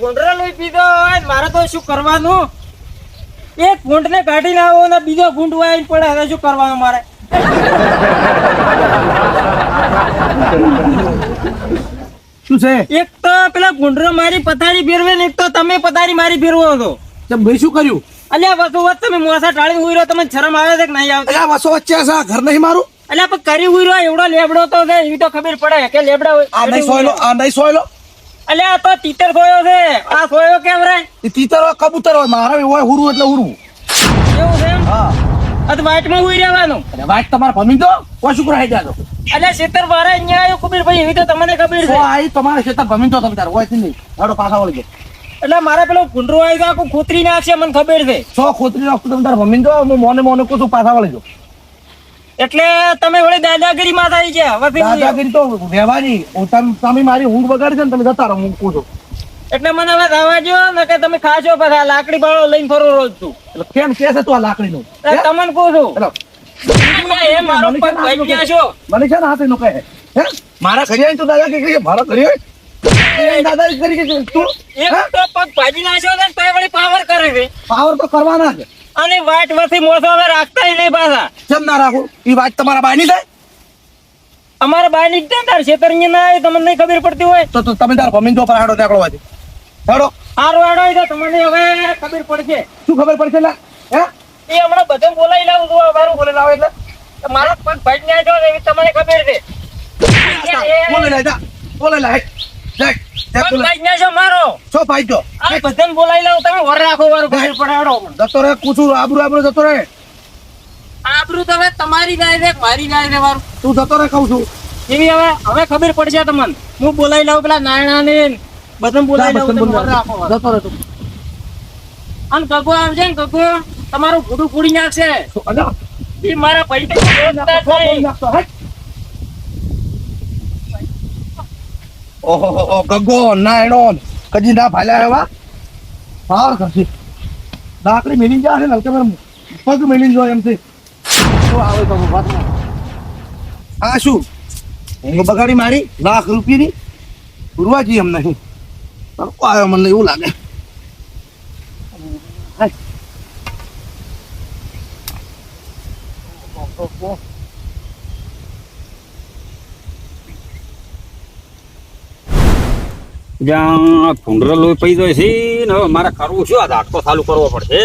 ગુંડરો લઈ પીધો હોય મારે તો શું કરવાનું? એક ગુંડને કાઢીને આવો ને બીજો ગુંડ વાઈને પડે, હવે શું કરવાનું મારે? શું છે? એક તો પેલા ગુંડરો મારી પથારી ફેરવે ને એક તો તમે પથારી મારી ફેરવો હતો. ભાઈ શું કર્યું? અલ્યા વસો વચ્ચે તમે મોસા ટાળી ઉઈ રહ્યો, તમને શરમ આવે છે કે નહીં આવતી? અલ્યા વસો વચ્ચે છે, આ ઘર નહીં મારું. અલ્યા પણ કરી ઉઈ રહ્યો એવડો લેબડો તો છે, એવી તો ખબર પડે કે લેબડા હોય. આ નહીં સોયલો, આ નહીં સોયલો. અલ્યા આ તો તીતર સોયો છે, આ સોયો કેમ રે? એ તીતર હોય કબૂતર હોય, મારા હોય હુરું એટલે હુરું. એવું છે એમ? હા. આ તો વાટમાં ઉઈ રહેવાનું. અરે વાત તમારે ભમી દો, કોઈ શું કરાઈ જાજો. અલ્યા શેતર વાળા અહીંયા આવ્યો ખબર ભાઈ, એવી તો તમને ખબર છે. આઈ તમારે ખેતર ભમી દો તમે તાર હોય નહીં. હાડો પાછા વળી ગયો. એટલે મારા પેલો ગુંડરો આવી ગયો આખું ખોતરી નાખશે, મને ખબર છે. સો ખોતરી નાખું તમે તાર ભમી દો, હું મોને મોને કહું છું પાછા વળી ગયો. એટલે તમે વળી દાદાગીરી માં થઈ ગયા. હવે દાદાગીરી તો રહેવાની. તમે મારી ઊંઘ બગાડી છે ને, તમે જતા રહો, હું કહું છું. એટલે મને હવે દાવા જો ને કે તમે ખાશો પછી આ લાકડી બાળો લઈને ફરો રોજ તું. એટલે કેમ કે છે તું આ લાકડીનું? તમને કહું છું. હેલો. એ મારો પગ ભાઈ ગયા છો. મને છે ને હાથે નો કહે. હે? મારા ઘરે આવીને તું દાદાગીરી કરી, મારા ઘરે આવીને દાદાગીરી કરી કે તું એક તો પગ ભાજી નાખ્યો ને તો વળી પાવર કરે છે. પાવર તો કરવાના છે. અને વાટ વથી મોસો હવે રાખતા નહીં પાછા. કેમ ના રાખું? એ વાત તમારા બાયની થાય? અમારા બાય ની તાર ખેતર ના આવે તમને નહીં ખબર પડતી હોય તો તમે તાર ભમીન દો પર હાડો નીકળો વાથી. હાડો. સારું હેડો તો તમને હવે ખબર પડશે. શું ખબર પડશે લા? હે? એ હમણાં બધે બોલાવી લાવું છું. મારું બોલે લાવે એટલે મારો પગ ભાજી નાખ્યો એવી તમને ખબર છે. બોલે લા જા. બોલે લા. જા. પગ ભાજી નાખ્યો મારો. સો ભાઈ જો. આ બધે બોલાવી લાવું તમે વર રાખો વારું ખબર પડે હેડો. જતો રે કુછું આબરૂ જતો રે. આબરૂ તો હવે તમારી ગાય છે મારી ગાય છે વારું. તું જતો રે કહું છું. એવી હવે ખબર પડશે તમને. હું બોલાવી લાવું પેલા નાયણા ને બધે બોલાવી લાવું તમે વર રાખો વારું. જતો રે તું. અને ગગો આવશે ને ગગો તમારું ભૂડું પૂરી નાખશે. અલા એ મારા પૈસા ઓહો ગગો ના એનો કદી ના ભાલ્યા એવા પાર કરશે. લાકડી મેલી જાય ને કે પગ મેલી જાય એમ છે. તો આવે તો વાત આ શું ઊંઘ બગાડી મારી ₹1,00,000 પૂરવાજી એમ નહીં. તડકો આવ્યો મને એવું લાગે. જ્યાં ભૂંડરો લોહી પી જાય છે ને હવે મારે કરવું શું? આ ઝાટકો ચાલુ કરવો પડશે.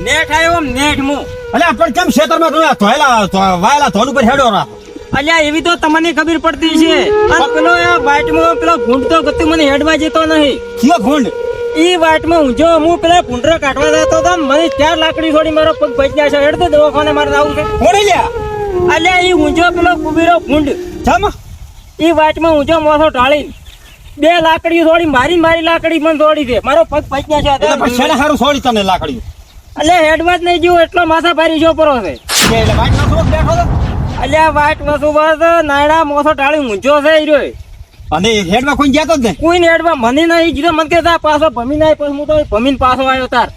નેટ આવ્યો નેટ મુ. અલ્યા પણ કેમ ખેતરમાં તમે વાયેલા ધોન ઉપર હેડો રાખો? અલ્યા એવી તો તમને ખબર પડતી છે. અને પેલો વાટમાં પેલો ભૂંડ તો ગતું મને હેડવા જતો નહીં. કયો ભૂંડ? ઈ વાટમાં હું જો હું પેલા ભૂંડરો કાઢવા જતો હતો ને મને 4 લાકડી છોડી મારો પગ ભજ્યા છે. હેડતો દવાખાને મારે આવું છે. કોણે લ્યા? અલ્યા ઈ ઊંઝો પેલો કુબીરો ભૂંડ જમ ઈ વાટમાં ઊંઝો મોસો ટાળી 2 લાકડી છોડી મારી લાકડી મને છોડી દે. મારો પગ ભજ્યા છે. એટલે પણ શેને હારું છોડી તને લાકડી? અલ્યા હેડવા જ નહીં જીવ એટલો માથા ભારી જો પરો છે. એટલે વાટ નો શોખ બેઠો તો? અલ્યા વાટ વસુ બસ નાયડા મોસો ટાળી ઊંઝો છે ઈ રહ્યો. અને હેડમાં કોઈ જતો જ નહીં? કોઈ ને હેડવા મને નહીં કીધું. મને કે તા પાછો ભમી નાય. પછી હું તો ભમીને પાછો આવ્યો તાર.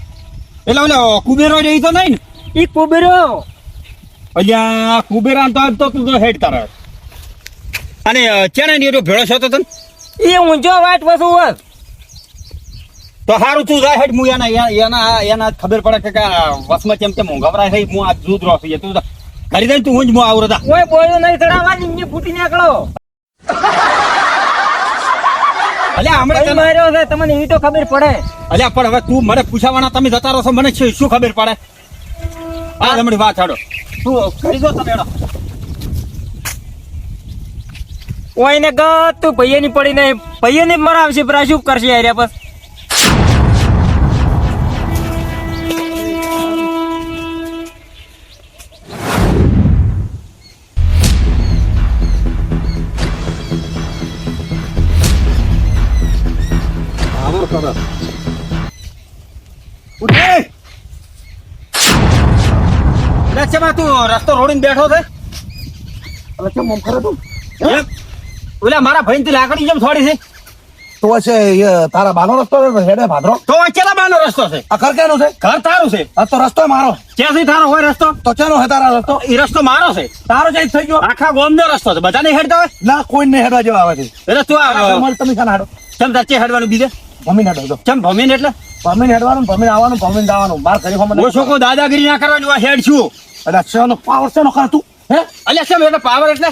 એટલે ઓલો કુબેરો રહી તો નહીં ને? ઈ કુબીરો અલ્યા કુબેરા તો તું તો હેડ તારે. અને ચેણે ની ભેળો છો તો તને? ઈ ઊંઝો વાટ વસુ બસ. તો હારું તું જા હેડ. હું એના ખબર પડે કે વસમાં કેમ કેમ ઊંઘવરાય છે. હું આ દૂધ રોસ તું કરી દે. તું ઊંઘ હું આવરો તા. કોઈ બોયો નહીં ચડાવવાની. ઇન્જી ફૂટી નીકળો. અલ્યા હમણાં કઈ માર્યો છે તમને એવી તો ખબર પડે. અલ્યા પણ હવે તું મને પૂછાવાના તમે જતા રહો છો. મને શું ખબર પડે? આ હમણાં વાત હાડો તું કરી દો તમે હેડો. ઓય ને ગત તું ભૈયાની પડી નહીં. ભૈયાને મરાવશે પણ શું કરશે યાર બસ. તું રસ્તો રોડીને બેઠો છે? કેમ મમ કરે તું? ઓલા મારા ભાઈ થી લાકડી જેમ થોડી છે. તો છે એ તારા બાનો રસ્તો છે હેડે ભાદરો તો ચેલા બાનો રસ્તો છે આ ઘર ક્યાંનો છે ઘર તારું છે આ તો રસ્તો મારો ક્યાંથી તારો હોય રસ્તો તો ચાલો હે તારા રસ્તો એ રસ્તો મારો છે તારો ચેન્જ થઈ ગયો આખા ગામનો રસ્તો છે બધા નહીં હેડતા હોય ના કોઈ ને હેડવા જેવા આવે છે એટલે તું આ તમે ખાના હેડો ચમ તાચે હેડવાનું બીજે ભમીને હેડો તો ચમ ભમીને એટલે ભમીને હેડવાનું ભમીને આવવાનું ભમીને જવાનું બાર ઘરે ફોન હું શું કહું દાદાગીરી ના કરવાની હું હેડ છું એટલે શેનો પાવર શેનો કર તું હે અલ્યા કેમ એટલે પાવર એટલે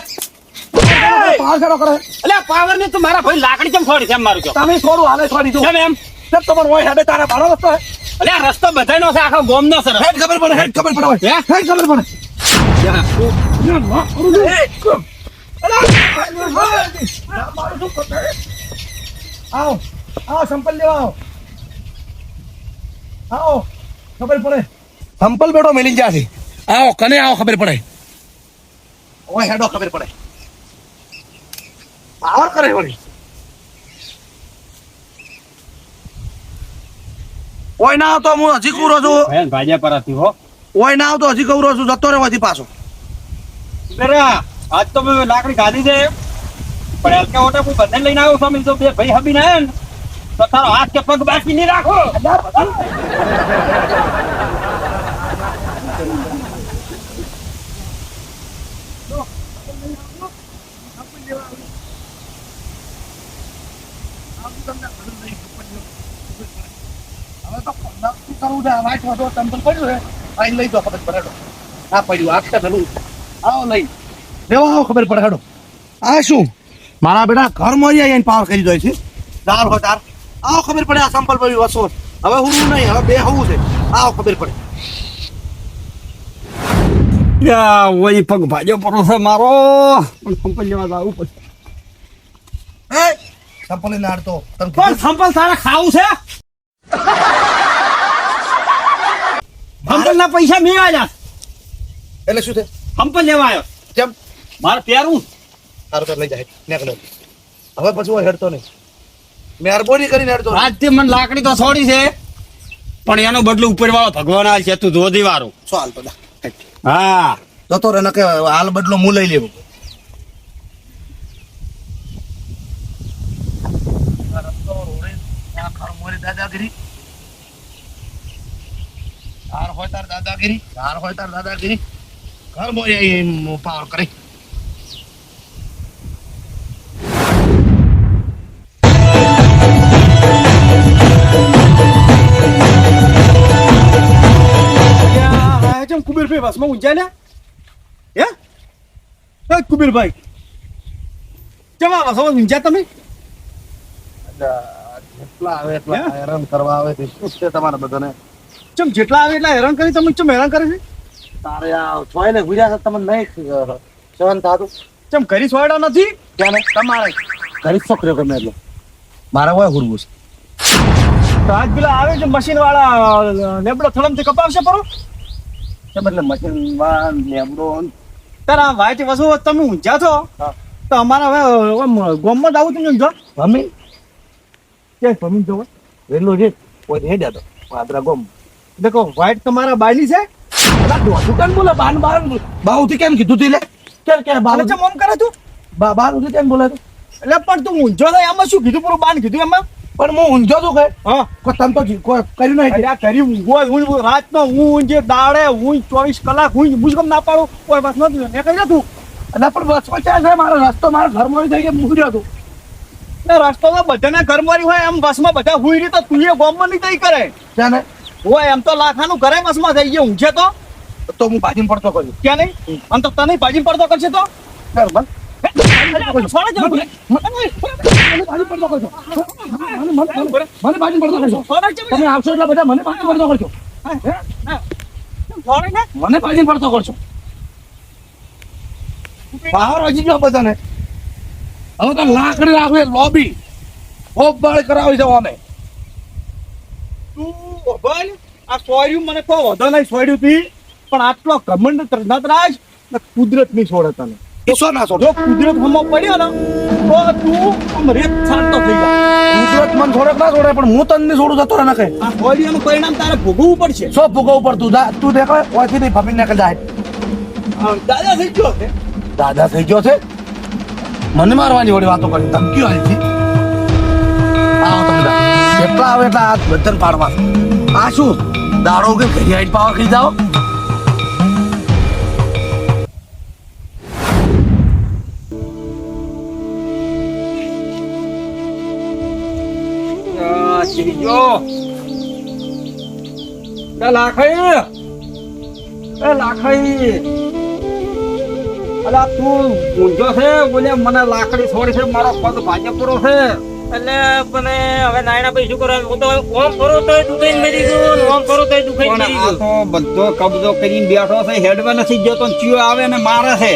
પાવર શેનો કરે અલ્યા પાવર ને તું મારા ભાઈ લાકડી કેમ છોડી કેમ મારું છો તમે થોડું હાલે છોડી દો કેમ એમ કેમ તમારો હોય હેડે તારા બાનો રસ્તો હે અલ્યા રસ્તો બધાયનો છે આખા ગામનો છે હેડ ખબર પડે હેડ ખબર પડે હે? હેડ ખબર પડે આવો આવો સંપલ લેવા આવો ખબર પડે સંપલ બેઠો મેલી જ્યાંથી આવો કને આવો ખબર પડે ઓય હેડો ખબર પડે પાવર કરે વળી ઓય ના આવતો હું હજી કુરો છું ભેન ભાજ્યા પરાથી હો ઓય ના આવતો હજી કુરો છું જતો રહેવાથી પાછો બેરા આજ તો મેં લાકડી ગાધી છે પણ હલકા ઓટા કોઈ બંધન લઈને આવ્યો સ્વામી તો બે ભાઈ હબી ના ને તો તારો હાથ કે પગ બાકી નહીં રાખો હવે તો કરવું છે વાંચ વાંચો ચંપલ પડ્યું છે આઈ લઈ દો ખબર પડે આ પડ્યું આખે ભલું આવો લઈ લેવા આવો ખબર પડે હેડો આ શું મારા બેટા ઘર મરી આવીને પાવર કરી દો છે ચાર હો ચાર આવો ખબર પડે આ સંપલ પડ્યું વસો હવે હું નહીં હવે બે હોવું છે આવો ખબર પડે ઓય પગ ભાજ્યો પડો છે મારો પણ સંપલ લેવા જવું પડશે એ સંપલ ને આડતો તને પણ સંપલ તારે ખાવું છે સંપલ ના પૈસા મેં આવ્યા એટલે શું છે સંપલ લેવા આવ્યો કેમ મારે પહેરવું તારું તો લઈ જાય નીકળો હવે પછી હું હેડતો નહીં મહેરબાની કરીને હેડતો નહીં. આજથી મને લાકડી તો છોડી છે પણ એનો બદલો ઉપર વાળો ભગવાન હાલ છે તું જોધી વાળું શું હાલ તો હા જતો રે ને કે હાલ બદલો હું લઈ લેવું દાદાગીરી તાર હોય તાર દાદાગીરી તાર હોય તાર દાદાગીરી ઘર મોય પાવર કરે કુબેરભાઈ બસમાં ઊંચા ને હે કુબેરભાઈ કેવા બસમાં ઊંચા તમે જેટલા આવે એટલા હેરાન કરવા આવે છે શું છે તમારા બધાને ચમ જેટલા આવે એટલા હેરાન કરી તમે ચમ હેરાન કરે છે તારે આ છોય ને ગુજરાત તમને નહીં સહન થતું ચમ ઘરી સોયડા નથી ત્યાં ને તમારે ઘરી છોકરીઓ ગમે એટલો મારે હોય ગુરબુસ તો આજ પેલા આવે છે મશીન વાળા લેબડો થળમથી કપાવશે પરો કેમ એટલે મશીન વાન લેબડો તાર આ વાઈટ વસ્તુ તમે ઊંચા છો તો અમારા હવે ગોમમાં જ આવું તમે ઊંચો મમ્મી ક્યાં ભમી જવો વેલો છે કોઈ હે જાતો પાદરા ગોમ દેખો વાઈટ તમારા બાયલી છે દોઢું કેમ બોલે બાન બાન બાઉથી કેમ કીધું તું લે કેમ કે અને બાલ ચમ ઓમ કરે તું બાઉથી કેમ બોલે તું એટલે પણ તું ઊંચો થાય એમાં શું કીધું પૂરું બાન કીધું એમાં પણ હું ઊંઝો છું કે હા કોઈ તમ તો કોઈ કર્યું નહીં અરે આ કરી ઊંઘો હું રાતનો હું ઊંઘે દાડે હું 24 કલાક હું મુજકમ ના પાડું કોઈ વાત નથી મેં કહી તું એટલે પણ બસ ક્યાં છે મારો રસ્તો મારા ઘરમાં થઈ ગયા મૂકી રહ્યો તું રસ્તોમાં બધાને ઘર મારી હોય એમ બસમાં બધા હુઈ રહી તો તું એ ગોમમાં નહીં કઈ કરે ત્યાં ને હોય એમ તો લાખાનું ઘરે બસમાં થઈ ગયું ઊંઘે તો હું બાજીને પડતો કર્યું ક્યાં નહીં આમ તો તને ભાજી પડતો કરશે તો બરાબર મને બાજી પડતો કરશો તમે આવશો એટલે બધા મને બાજી પડતો કરશો મને બાજી પડતો કરશો પાવર હજી ગયો બધાને હવે તો લાકડી રાખે લોબી ખોબ બાળ કરાવી છે અમે આ સોર્યું મને કોઈ વધો નહીં સોર્યું તી પણ આટલો ઘમંડ નતરાજ કુદરત નહીં છોડે તને કિસ્સો ના છોડો જો કુદરત હમો પડ્યો ને તો તું આમ રેત છાંટતો થઈ જાય કુદરત મને છોડે ના છોડે પણ હું તને છોડું જતો રહે કઈ આ સોર્યુંનું પરિણામ તારે ભોગવવું પડશે સો ભોગવવું પડતું તું દેખાય ઓયથી નહીં ફમીને નીકળ જાય દાદા થઈ ગયો છે દાદા થઈ ગયો છે મને મારવાની વળી વાતો કરી ધમકીઓ આવી છે જેટલા આવે એટલા હાથ બધાને પાડવા. આ શું દાડો કે ઘરી આવીને પાવા ખાઈ જાઓ? ચીજો લાખાઈ અલા તું ઊંઝો છે બોલે મને લાકડી છોડી છે મારો પગ ભાજપ પૂરો છે એટલે પણ હવે નાયણા ભાઈ શું કરવાનું? હું તો ઓમ કરું તોય દુખાઈને મરી ગયું, ઓમ કરું તોય દુખાઈને પણ મરી આ ગયું. તો બધો કબજો કરીને બેઠો છે હેડવા નથી જતો ને ચિયો આવે ને મારે છે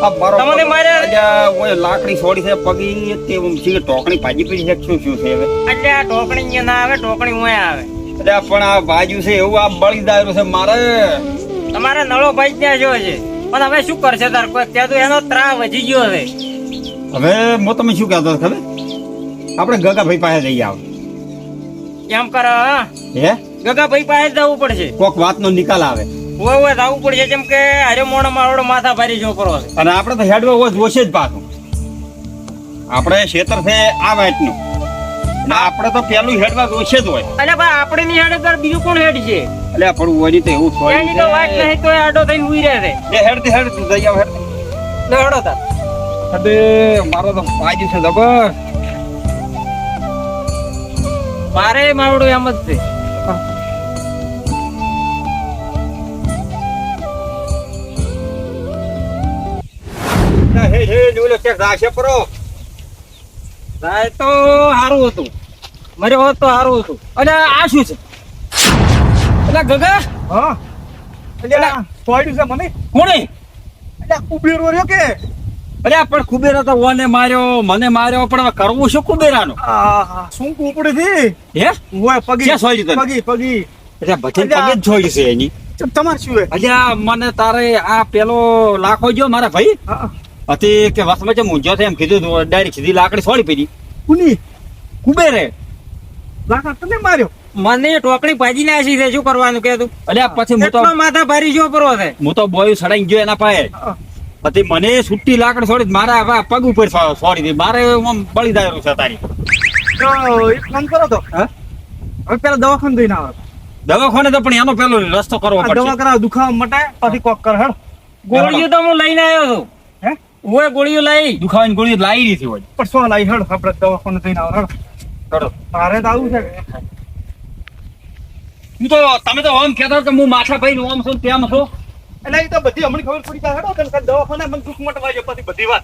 આ મારો તમને માર્યા? અલ્યા, ઓય લાકડી છોડી છે પગી તે ઊંચી ટોકણી ભાજી પડી છે શું શું છે હવે એટલે આ ઢોકણી અહીંયા ના આવે, ઢોકણી ઉયા આવે. અલ્યા પણ આ બાજુ છે એવું આ બળી દાયરું છે મારે તમારે નળો ભાઈ ત્યાં જો છે, પણ હવે શું કરશે તાર કોઈ? ત્યાં તો એનો ત્રાહ વધી ગયો છે. હવે હું તમે શું કહેતો હતો ખબર આપણે ગગાભાઈ પાસે જઈ આવ એમ કરે હા? હે ગગાભાઈ પાસે જવું પડશે. કોક વાતનો નિકાલ આવે ઓય જવું પડશે, જેમ કે હારે મોણો મારોડો માથા ભારી જો કરો છે. અને આપણે તો હેડવા હોય જોશે જ પાછું આપણે ખેતર છે આ વાતનું એટલે આપણે તો પેલું હેડવા જોશે જ હોય અલ્યા ભાઈ આપણે ની હેડે તાર બીજું કોણ હેડ છે? એટલે પણ વળી તો એવું થોડું એની તો વાત નહીં તો આડો થઈને ઉઈ રહે છે. હેડ તું જઈ આવ હેડ લે હેડો તાર. અબે મારો તો બાજુ છે જબર મારે મારોડો એમ જ છે. હે હે ઓલો ચેક રાશે પરો રાય તો સારું હતું, મર્યો હોત તો સારું હતું. અને આ શું છે એટલે ગગા હા એટલે સોયડું છે મને. કોણે એટલે ઉભેરો રહ્યો કે અરે પણ કુબેરા તો ઓને માર્યો મને માર્યો પણ હવે કરવું શું કુબેરાનું આ શું કુપડે થી હે ઓય પગી ક્યાં સોયડી તને? પગી એટલે બધે પગે જ જોઈ છે એની તમારે શું હે? અલ્યા મને તારે આ પેલો લાખો જો મારા ભાઈ હા હતી કે વસમાં જે મૂંઝો છે એમ કીધું તું ડાયરેક્ટ સીધી લાકડી છોડી પડી કુની કુબેરે લાખા તને માર્યો? મને ટોકડી ભાજી નાખી છે, શું કરવાનું કે તું? અલ્યા પછી હું તો એટલો માથા ભારી જો પરો છે. હું તો બોય સડાઈ ગયો એના પાસે હા. પછી મને છૂટી લાકડી છોડી મારા હવે પગ ઉપર છોડી દી મારે આમ બળી દાયરું છે તારી તો એક કામ કરો તો હા હવે પેલા દવાખાને જઈને આવે. દવાખાને તો પણ એનો પેલો રસ્તો કરવો આ દવા પડશે કરાવ દુખાવા મટાય પછી કોક કર હેડ. ગોળીઓ તો હું લઈને આવ્યો છું. હે ઓય ગોળીઓ લઈ. દુખાવાની ગોળી લાવી દીધી હોય પણ શું લાઈ હેડ આપણે દવાખાને જઈને આવે હેડ. કરો તારે તો આવું છે કે હું તો તમે તો આમ કહેતા કે હું માથા ભાઈ ઓમ છું તેમ છું એટલે એ તો બધી હમણાં ખબર પડી જાય હેડો કે દવાખાને મને દુખ મટવા જો પછી બધી વાત.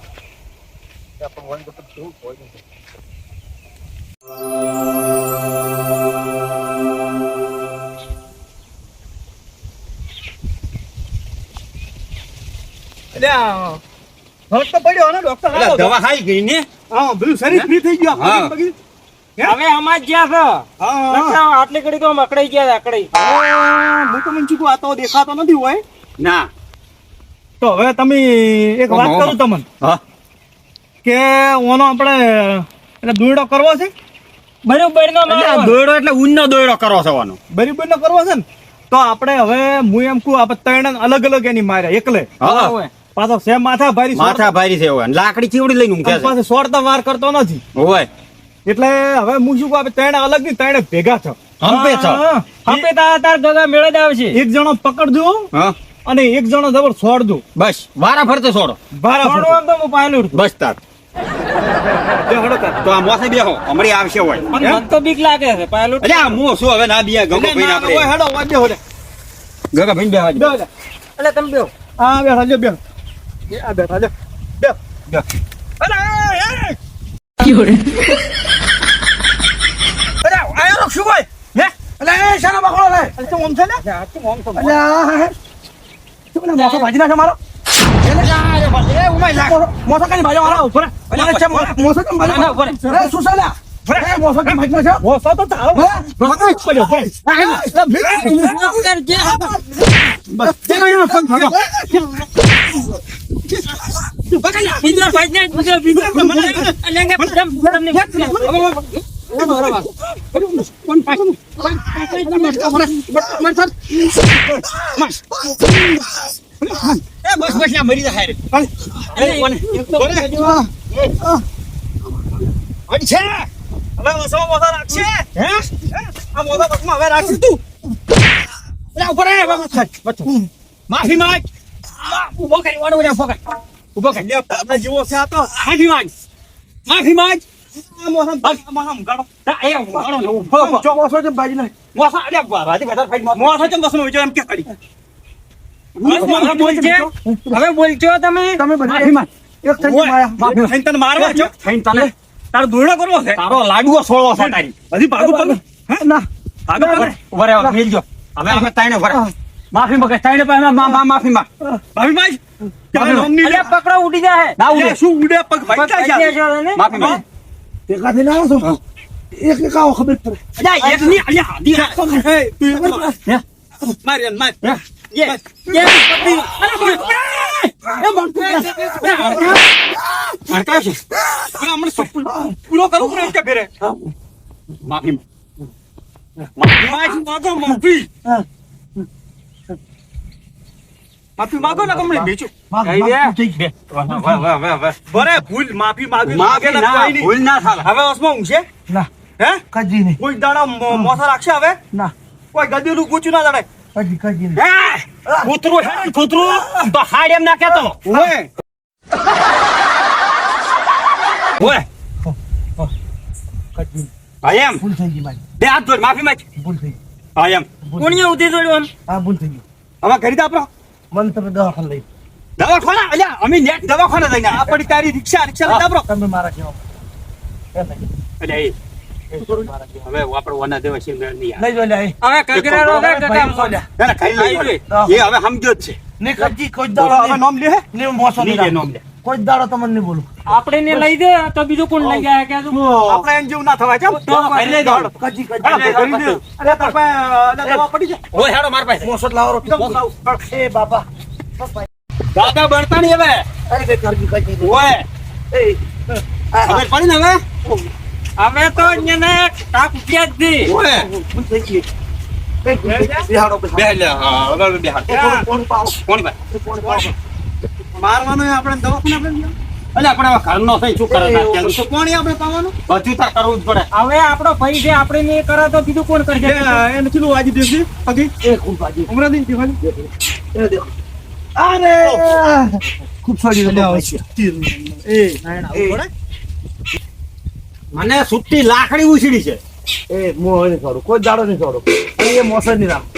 એટલે આ ફરક તો પડ્યો ને ડોક્ટર એટલે દવા ખાઈ ગઈ ને હા બધું શરીર ફ્રી થઈ ગયું હા. પગી. હવે અમાર જ્યાં છે હા લખાવ, આટલી ઘડી તો મકડાઈ ગયા છે, આકડી. હું તો મને ચૂકું આ તો દેખાતો નથી હોય ના તો હવે તમે એક વાત ઓહો. કરું તમને હા કે ઓનો આપણે એટલે દોયડો કરવો છે બરોબર નો એટલે આ મારો. દોયડો એટલે ઊનનો દોયડો કરવો થવાનો બરીબર નો કરવો છે ને તો આપણે હવે હું એમ કહું આપણે ત્રણ અલગ અલગ એની માર્યા એકલે હા ઓય. પાછો સેમ માથા ભારી માથા ભારી છે હોય લાકડી ચીવડી લઈને ઊંઘે છે પાછો સોડતા વાર કરતો નથી હોય એટલે હવે હું શું કહું આપણે ત્રણ અલગ ની ત્રણે ભેગા છો હંપે છો હા. હંપે તાર ગગા મેળે જ આવશે. એક જણો પકડજો હા અને એક જણો જબર છોડજો બસ વારા ફરતે છોડો બારા થોડું આમ તો હું પાયલું છું. બસ તાર તો આ મોસે બેહો હમણાં આવશે હોય પણ મને તો બીક લાગે છે પાયલું. અરે આ હું શું હવે ના બિયા ગગો ભાઈ આપણે હેડો વાજ્યો હોલે ગગા ભાઈ બેહવા દે. એટલે તમે બેહો. હા બેઠા જો બેઠ આ બેઠા જો બેઠ બેહ. અરે આયો શું ભાઈ હે અલે એ શાનો બકડો લે અલે તું ઓમ છે ને અલે તું મને મોસો ભાજી નાખે મારો મોસો કઈ ભાજો મારો ઉપર મોસો કઈ ભાજો ના, ઉપર. અરે શું છે લે મોસો કઈ ભાજી નાખે મોસો તો તાવ બસ તે કઈ ફોન ભાગો બીજો ભાઈ ને બીજો લેંગે તમને બસ બસ ના મરી જાય રે અરે કોને અડી છે હવે વસમાં મોઢા રાખશે હે આ મોઢા વસમાં હવે રાખશે તું અરે ઉપર આય બચ્ચો માફી માંગ ઉભો કરી વાળો ઉભો કર ઉભો કર લે આપણે જીવો છે આ તો માફી માંગ આ મોહમ ગાડો એ ગાડો ને ઉભો ચો મોસો છે બાજી નહીં મોસા અરે બાજી વધારે ફાઈટ મોસા ચમ બસનો વિચાર એમ કે કરી હવે બોલજો તમે તમે બધા માફી માંગ. એક થઈ ગઈ માયા માફી થઈને તને મારવા છો થઈને તને તારો દોરડો કરવો છે તારો લાડુઓ છોડવો છે તારી હજી ભાગું પગ હે ના ભાગું પગ ઉભા રહો મેલજો હવે અમે તાઈને ઉભા રહો માફી માંગે તાઈને પાસે માફી માંગ માફી માંગ અલ્યા પકડો ઉડી જાય ના ઉડે શું ઉડે પગ ભાઈ પકડી જાય દેજો ને. માફી માંગ ભેગા થઈને આવો છો એક એક આવો ખબર પડે અલ્યા એક ની અલ્યા હાદી રાખ હે તું માર માર એ પકડી પૂરો કરું ને કે ફેરે માફી માફી માગો ને કમણે બેચો બરે ભૂલ માફી માગી માગે ને કોઈ નહીં ભૂલ ના થાય હવે ઓસમાં ઊંઘશે ના હે કજી નહીં કોઈ દાડા મોસા રાખશે હવે ના કોઈ ગદીનું કૂચું ના દડાય કજી નહીં કૂતરું હે ને કૂતરું તો હાડ એમ ના કેતો ઓય ઓય કજી આઈ એમ ભૂલ થઈ ગઈ મારી બે હાથ જોડ માફી માંગ ભૂલ થઈ ગઈ આઈ એમ કોણીએ ઉધી જોડ્યું આમ હા ભૂલ થઈ ગઈ હવે ઘડી દાપરો મને તમે દવાખાને લઈ દવાખાના અલ્યા અમે નેટ દવાખાના જઈને આપણી તારી રિક્ષા લઈ દાપરો તમે મારા કેવા એમ નહીં અલ્યા એ મારા કેવા હવે આપણે વના દેવા છે નહીં લઈ જો લે હવે કગરા રોગે કકા મોલ્યા ના ના ખાઈ લે એ હવે સમજો જ છે ને કજી કોઈ હવે દાડો નામ લે હે ને મોસો નહીં લે નામ લે કોઈ દાડો તમને નહીં બોલું આપણે ને લઈ દે તો બીજું કોણ લઈ ગયા કે આપણે એમ જેવું ના થવાય ચાલ તો ખાઈ લે દોડ કજી અરે કજી તાર પાસે દવા પડી છે ઓય હેડો માર પાસે મોસો લાવો એ બાપા દાદા બળતા નહીં હવે અરે બે કરજી કજી ઓય એ ખબર પડી ને હવે અમે તો અહીંયા ટાક ઉઠ્યા જ દી ઓય ભૂલ થઈ ગઈ બિહાડો બે લે હા હવે બે હાથ કોણ પાવ કોણ ભાઈ કોણ પાવ મારવાનો આપણે દવાખાને આપણે અલે આપણે હવે ઘરનો થઈ શું કરે તો કોણ આપણે પાવાનું બધું તાર કરવું જ પડે હવે આપણો ભાઈ છે આપણે ને કરે તો બીજું કોણ કરશે એને કેટલું વાજી દેશે પગી એ ખૂબ બાજી ઉમરા દિન દિવાળી એ દેખો અરે ખૂબ સારી એ મને સુટ્ટી લાકડી ઉછળી છે એ મોહ નહીં છોડો કોઈ દાડો નહીં છોડો અને એ મોસર નહીં રાખો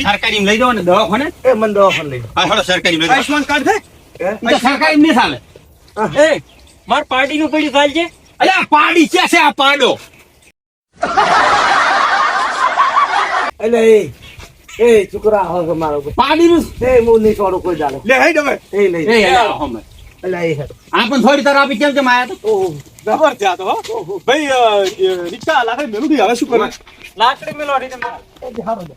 સરકારી લઈ જાવ ને દવાખાને એ મને દવાખાને લઈ હા હેડો સરકારી લઈ જાવ આયુષ્માન કાર્ડ છે જાઓ સરકારી નહીં ચાલે એ માર પાર્ટી નું પડ્યું ચાલ છે અલ્યા પાડી છે છે આ પાડો એટલે એ છોકરા હવે મારો પાડીનું એ હું નહીં છોડો કોઈ દાડો લે હઈ દવે એ લઈ એ હમ એટલે એ હેડો આ પણ થોડી તર આપી કેમ કેમ આયા તો ઓહો જબર છે આ તો ભાઈ રિક્ષા લાકડી મેલું દી હવે શું કરે લાકડી મેલોડી તમે એ જે હારો દે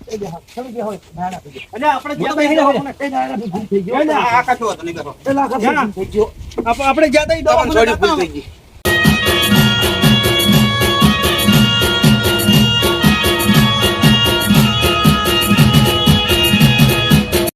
એ જે હારો ચડી ગયા હોય નાના થઈ ગયા અલ્યા આપણે જ્યાં તઈ દવાખાને એ નાના ભૂલ થઈ ગયો આ કાચો હતો નહીં કરો એ લાખા ભૂલ થઈ ગયો આપણે જ્યાં તઈ તમારે થોડી ભૂલ થઈ ગઈ